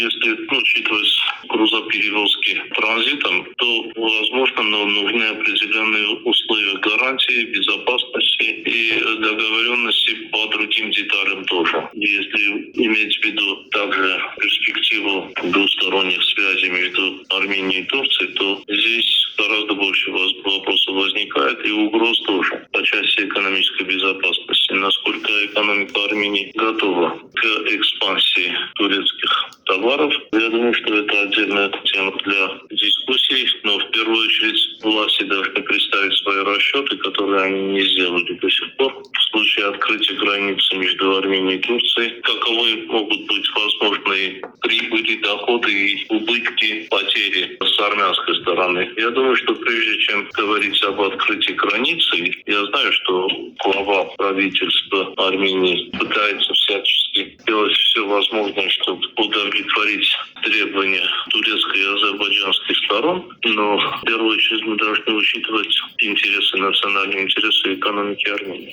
если учитывать грузоперевозки транзитом, то, возможно, нужны определенные условия гарантии, безопасности и договоренности по другим деталям тоже. Если иметь в виду также перспективу двусторонних связей между Арменией и Турцией, то здесь гораздо больше вопросов возникает и угроз тоже по части экономической безопасности. Насколько экономика Армении готова к экспансии турецких товаров. Я думаю, что это отдельная тема для дискуссий, но в первую очередь власти должны представить свои расчеты, которые они не сделали до сих пор. В случае открытия границы между Арменией и Турцией, каковы могут быть возможные прибыли, доходы и убытки, потери с армянской стороны. Я думаю, что прежде чем говорить об открытии границы, я знаю, что глава правительства Армении пытается всячески делать все возможное, чтобы удовлетворить требования турецкой и азербайджанской сторон, но в первую очередь мы должны учитывать интересы, национальные интересы экономики Армении.